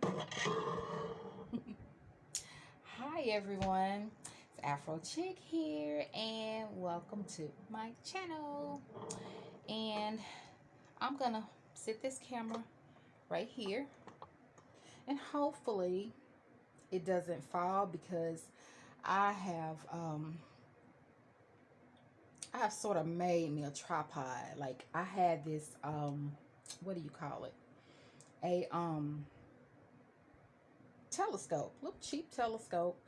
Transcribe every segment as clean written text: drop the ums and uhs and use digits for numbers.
Hi everyone, it's Afro Chick here, and welcome to my channel. And I'm gonna sit this camera right here, and hopefully it doesn't fall because I have I have sort of made me a tripod. Like I had this what do you call it? A telescope, little cheap telescope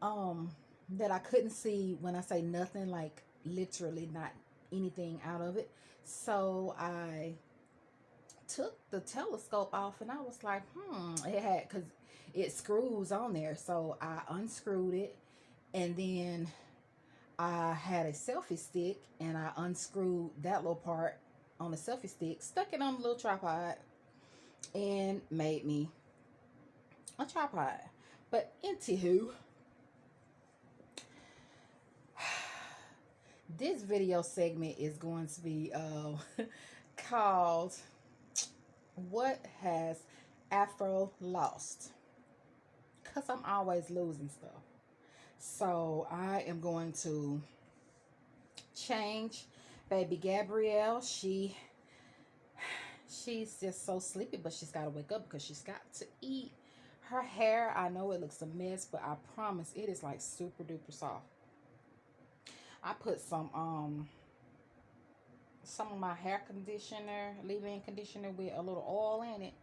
um that I couldn't see. When I say nothing, like literally not anything out of it. So I took the telescope off and I was like, it had, because it screws on there. So I unscrewed it, and then I had a selfie stick and I unscrewed that little part on the selfie stick, stuck it on the little tripod, and made me a tripod. But anywho, this video segment is going to be called "What Has Afro Lost?" Because I'm always losing stuff. So I am going to change baby Gabrielle. She's just so sleepy, but she's got to wake up because she's got to eat. Her hair, I know it looks a mess, but I promise it is like super duper soft. I put some of my hair conditioner, leave-in conditioner, with a little oil in it.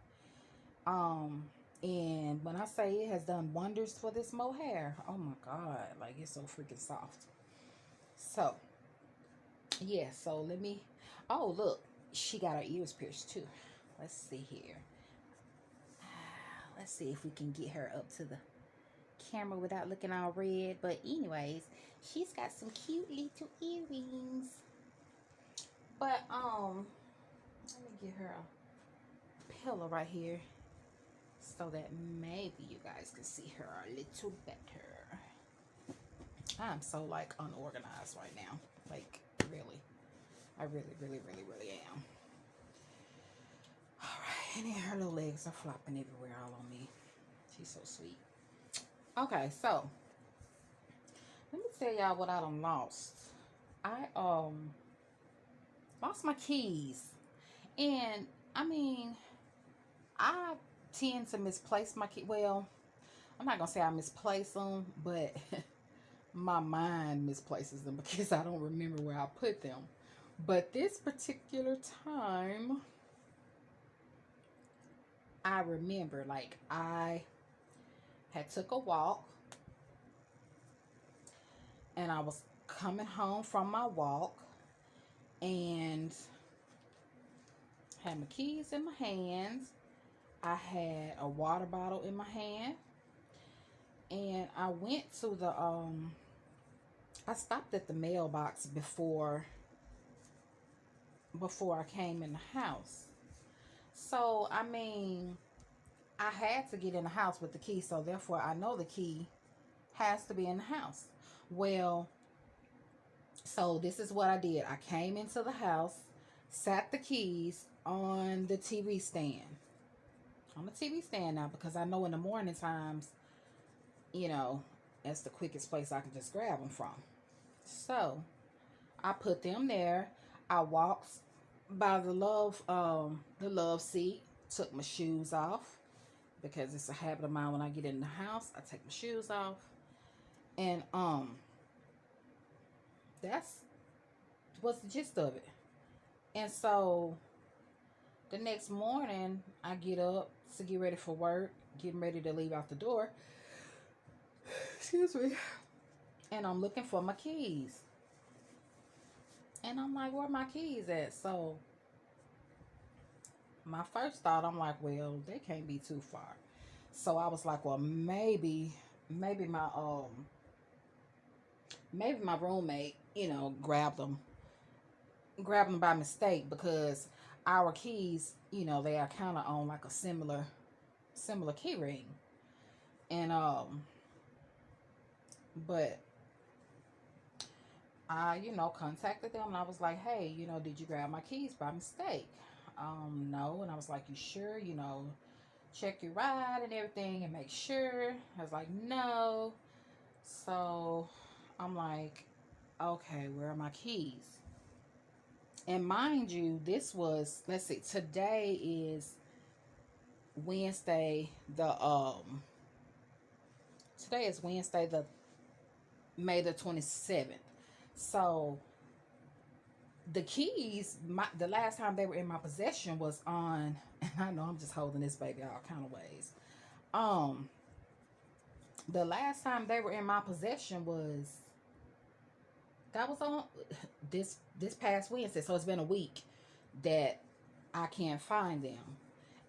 And when I say it has done wonders for this mohair, oh my God, like it's so freaking soft. So, yeah, so let me, oh, look, she got her ears pierced too. Let's see here. Let's see if we can get her up to the camera without looking all red. But anyways, she's got some cute little earrings. But, let me get her a pillow right here so that maybe you guys can see her a little better. I'm so like unorganized right now. Like really. I really am. Alright, and then her little legs are flopping everywhere all on me. She's so sweet. Okay, so let me tell y'all what I done lost. I lost my keys. And I mean, I tend to misplace my key. Well, I'm not gonna say I misplace them, but my mind misplaces them because I don't remember where I put them. But this particular time, I remember, like, I had took a walk and I was coming home from my walk and had my keys in my hands. I had a water bottle in my hand, and I went to the I stopped at the mailbox before I came in the house. So I mean, I had to get in the house with the key, so therefore I know the key has to be in the house. Well, so this is what I did. I came into the house, sat the keys on the TV stand. On the TV stand now, because I know in the morning times, you know, that's the quickest place I can just grab them from. So I put them there. I walked by the love seat, took my shoes off because it's a habit of mine when I get in the house, I take my shoes off. And that's what's the gist of it. And so the next morning I get up to get ready for work, getting ready to leave out the door. Excuse me. And I'm looking for my keys. And I'm like, where are my keys at? So my first thought, I'm like, well, they can't be too far. So I was like, well, maybe my roommate, grabbed them by mistake, because our keys, they are kind of on like a similar key ring. And but I, contacted them and I was like, hey, did you grab my keys by mistake? No. And I was like, you sure? check your ride and everything and make sure. I was like, no. So I'm like, okay, where are my keys? And mind you, this was, let's see, today is Wednesday, today is Wednesday, the May the 27th. So the keys, the last time they were in my possession was on, and I know I'm just holding this baby all kind of ways. The last time they were in my possession was, that was on this past Wednesday. So it's been a week that I can't find them.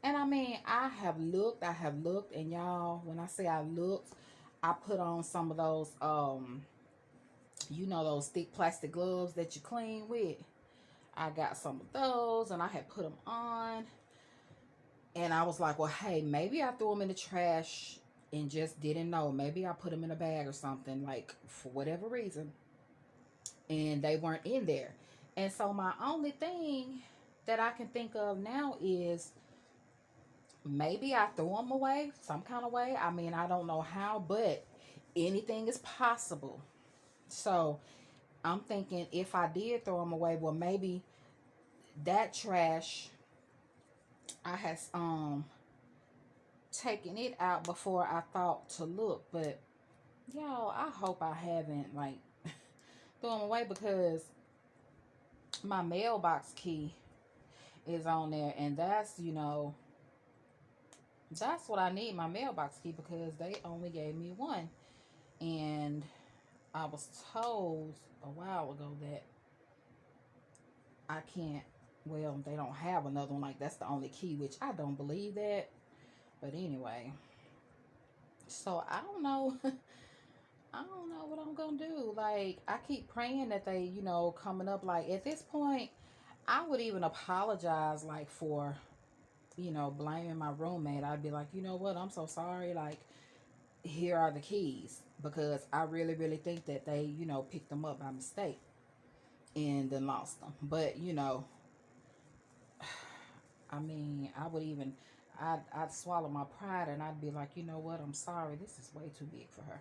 And I mean, I have looked, and y'all, when I say I looked, I put on some of those those thick plastic gloves that you clean with. I got some of those, and I had put them on, and I was like, well, hey, maybe I threw them in the trash and just didn't know. Maybe I put them in a bag or something, like, for whatever reason, and they weren't in there. And so my only thing that I can think of now is maybe I threw them away some kind of way. I mean, I don't know how, but anything is possible. So I'm thinking, if I did throw them away, well, maybe that trash, I had taken it out before I thought to look. But y'all, I hope I haven't like thrown them away, because my mailbox key is on there, and that's what I need, my mailbox key, because they only gave me one. And I was told a while ago that I can't, well, they don't have another one, like that's the only key, which I don't believe that. But anyway, so I don't know. I don't know what I'm gonna do. Like, I keep praying that they, coming up. Like, at this point, I would even apologize, like, for, blaming my roommate. I'd be like, you know what, I'm so sorry. Like, here are the keys, because I really, really think that they, picked them up by mistake and then lost them. But, I mean, I'd swallow my pride, and I'd be like, you know what, I'm sorry. This is way too big for her.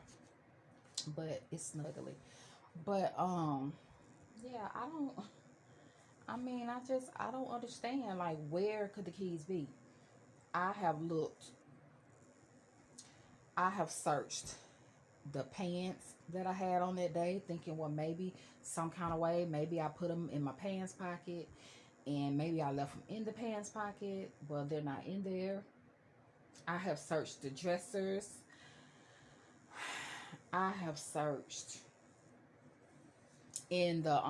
But it's snuggly. But, yeah, I don't understand, like, where could the keys be? I have looked, I have searched the pants that I had on that day, thinking, well, maybe some kind of way, maybe I put them in my pants pocket, and maybe I left them in the pants pocket. Well, they're not in there. I have searched the dressers. I have searched in the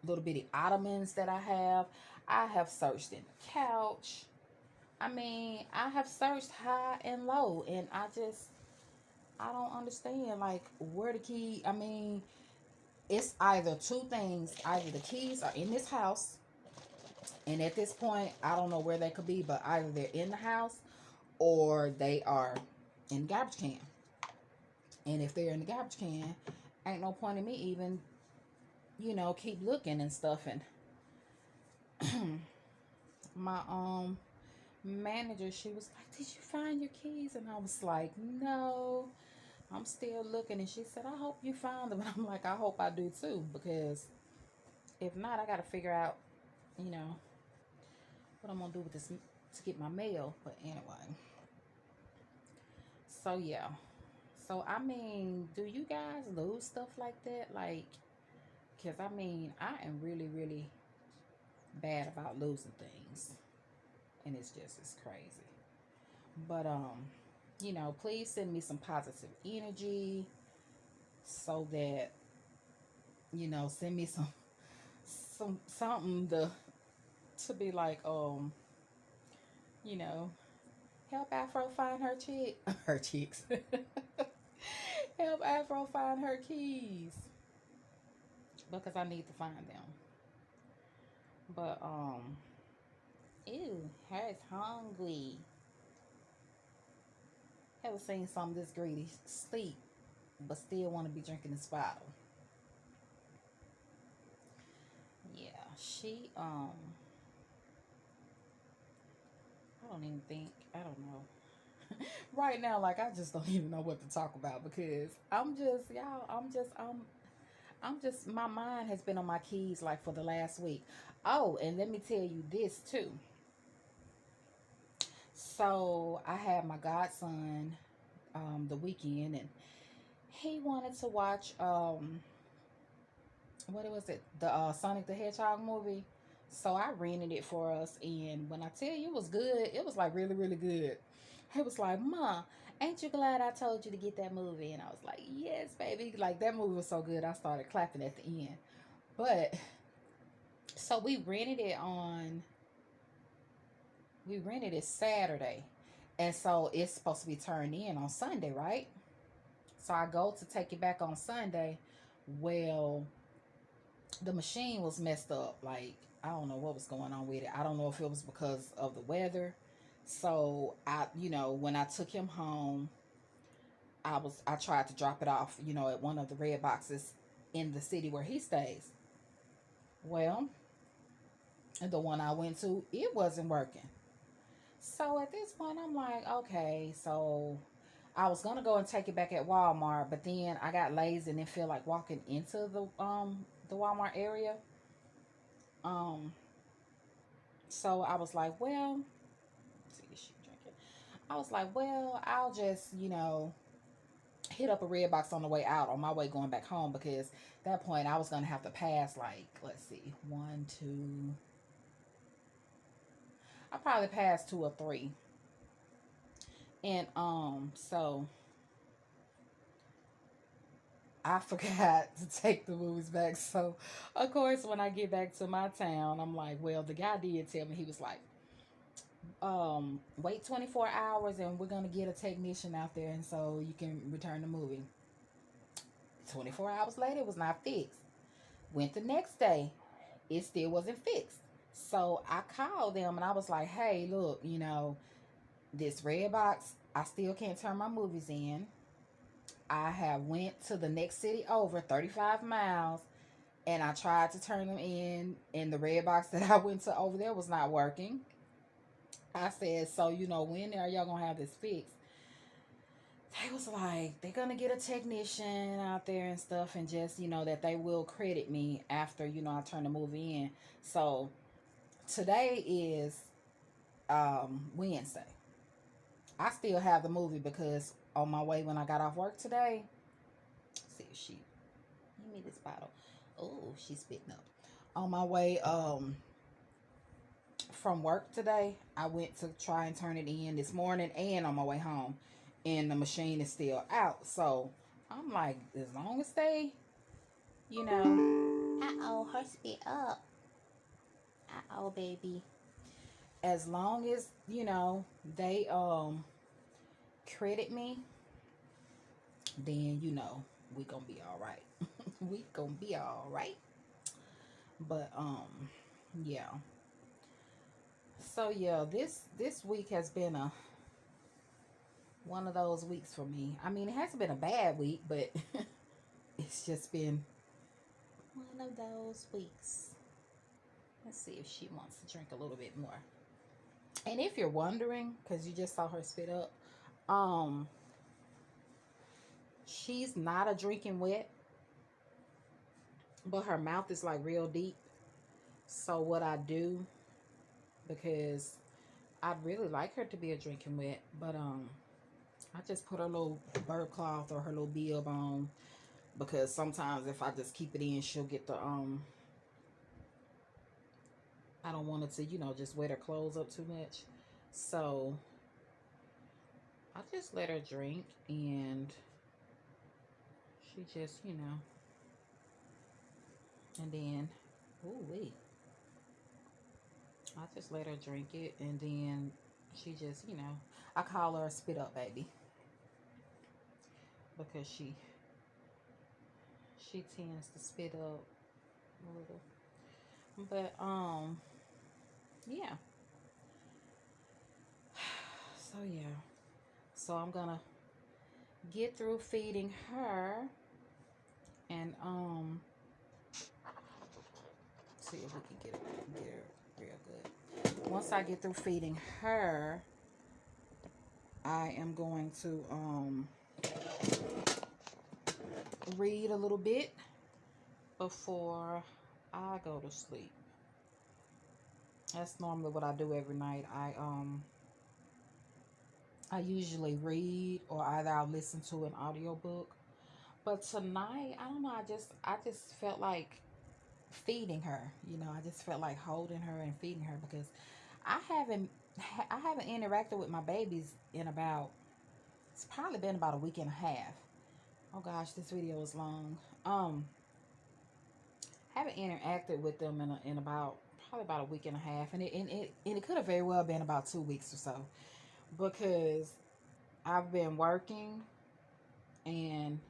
little bitty ottomans that I have. I have searched in the couch. I mean, I have searched high and low, and I don't understand, like, where the key. I mean, it's either two things: either the keys are in this house, and at this point, I don't know where they could be, but either they're in the house or they are in the garbage can. And if they're in the garbage can, ain't no point in me even, keep looking and stuff. And my manager, she was like, did you find your keys? And I was like, no, I'm still looking. And she said, I hope you found them. And I'm like, I hope I do too, because if not, I got to figure out, what I'm gonna do with this to get my mail. But anyway, so yeah. So I mean, do you guys lose stuff like that? Like, because I mean, I am really, really bad about losing things, and it's crazy. But please send me some positive energy, so that, send me something to be like, you know help Afro find her her chicks. Help Afro find her keys, because I need to find them. But ew, her's hungry. Ever seen some of this greedy sleep, but still want to be drinking this bottle? Yeah, she I don't even think. I don't know. Right now, like I just don't even know what to talk about because I'm just y'all. I'm just my mind has been on my keys like for the last week. Oh, and let me tell you this too. So I had my godson the weekend, and he wanted to watch what was it, the Sonic the Hedgehog movie. So I rented it for us, and when I tell you it was good, it was like really really good. He was like, "Ma, ain't you glad I told you to get that movie?" And I was like, "Yes, baby." Like that movie was so good, I started clapping at the end. But so we rented it Saturday, and so it's supposed to be turned in on Sunday, right? So I go to take it back on Sunday. Well, the machine was messed up. Like, I don't know what was going on with it. I don't know if it was because of the weather. So when I took him home, I tried to drop it off, at one of the red boxes in the city where he stays. Well, the one I went to, it wasn't working. So at this point, I'm like, okay, so I was gonna go and take it back at Walmart, but then I got lazy and didn't feel like walking into the Walmart area. Um, so I was like, well, let's see, is she drinking? I was like, well, I'll just hit up a red box on the way out on my way going back home because at that point I was gonna have to pass like let's see, one, two. I probably passed two or three, and so I forgot to take the movies back. So, of course, when I get back to my town, I'm like, well, the guy did tell me, he was like, wait 24 hours and we're going to get a technician out there and so you can return the movie. 24 hours later, it was not fixed. Went the next day, it still wasn't fixed. So I called them and I was like, hey, look, this red box, I still can't turn my movies in. I have went to the next city over 35 miles and I tried to turn them in, and the red box that I went to over there was not working. I said, so when are y'all gonna have this fixed? They was like, they're gonna get a technician out there and stuff, and just that they will credit me after I turn the movie in. So today is Wednesday. I still have the movie because on my way when I got off work today, let's see if she give me this bottle. Oh, she's spitting up. On my way from work today, I went to try and turn it in this morning and on my way home, and the machine is still out. So I'm like, as long as they, her spit up. Baby. As long as they credit me, then we gonna be all right. We gonna be all right. But yeah. So yeah, this week has been a one of those weeks for me. I mean, it hasn't been a bad week, but it's just been one of those weeks. Let's see if she wants to drink a little bit more. And if you're wondering, because you just saw her spit up, she's not a drinking wet, but her mouth is like real deep. So what I do, because I'd really like her to be a drinking wet, but I just put her little bird cloth or her little bib on, because sometimes if I just keep it in, she'll get the I don't want it to just wet her clothes up too much. So I just let her drink, and she just and then ooh wait, I just let her drink it, and then she just I call her a spit up baby because she tends to spit up a little. But yeah. So yeah. So I'm gonna get through feeding her and see if we can get her real good. once I get through feeding her, I am going to read a little bit before I go to sleep. That's normally what I do every night. I usually read, or either I'll listen to an audiobook. But tonight, I don't know, I just felt like feeding her. I just felt like holding her and feeding her because I haven't I haven't interacted with my babies in about, it's probably been about a week and a half. Oh gosh, this video is long. Haven't interacted with them in about, probably about a week and a half, and it could have very well been about 2 weeks or so, because I've been working, and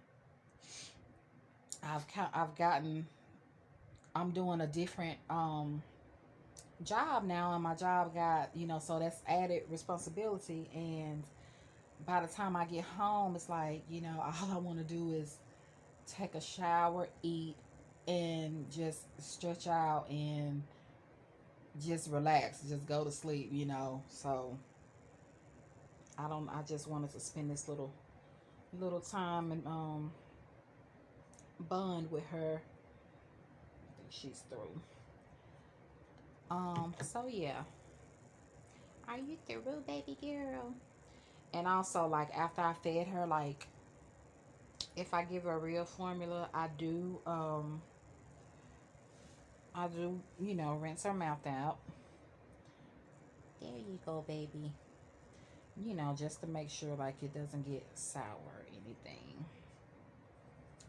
I've gotten, I'm doing a different job now, and my job got, so that's added responsibility. And by the time I get home, it's like, all I want to do is take a shower, eat, and just stretch out and just relax, just go to sleep. So I just wanted to spend this little time and bond with her. I think she's through. So yeah. Are you through, baby girl? And also, like, after I fed her, like, if I give her a real formula, I do, rinse her mouth out. There you go, baby. Just to make sure, like, it doesn't get sour or anything.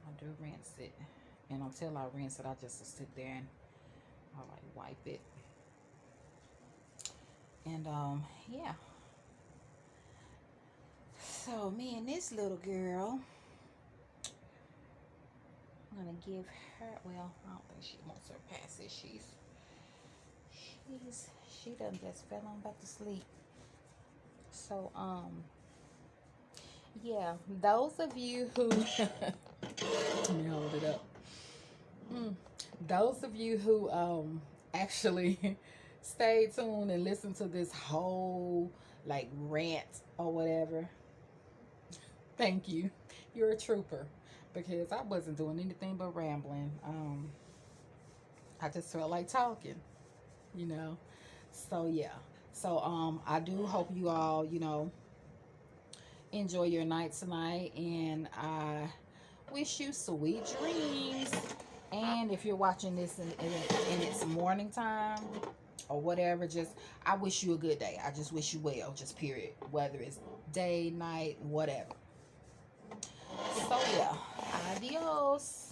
I do rinse it. And until I rinse it, I just sit there and I like wipe it. And yeah. So me and this little girl, I'm gonna give her, well, I don't think she wants her past it. She done just fell on back to sleep. So yeah, those of you who let me hold it up. Those of you who actually stay tuned and listen to this whole like rant or whatever, thank you. You're a trooper, because I wasn't doing anything but rambling. I just felt like talking, you know. So yeah. So I do hope you all, enjoy your night tonight, and I wish you sweet dreams. And if you're watching this in its morning time or whatever, just, I wish you a good day. I just wish you well, just period. Whether it's day, night, whatever. So yeah, adios.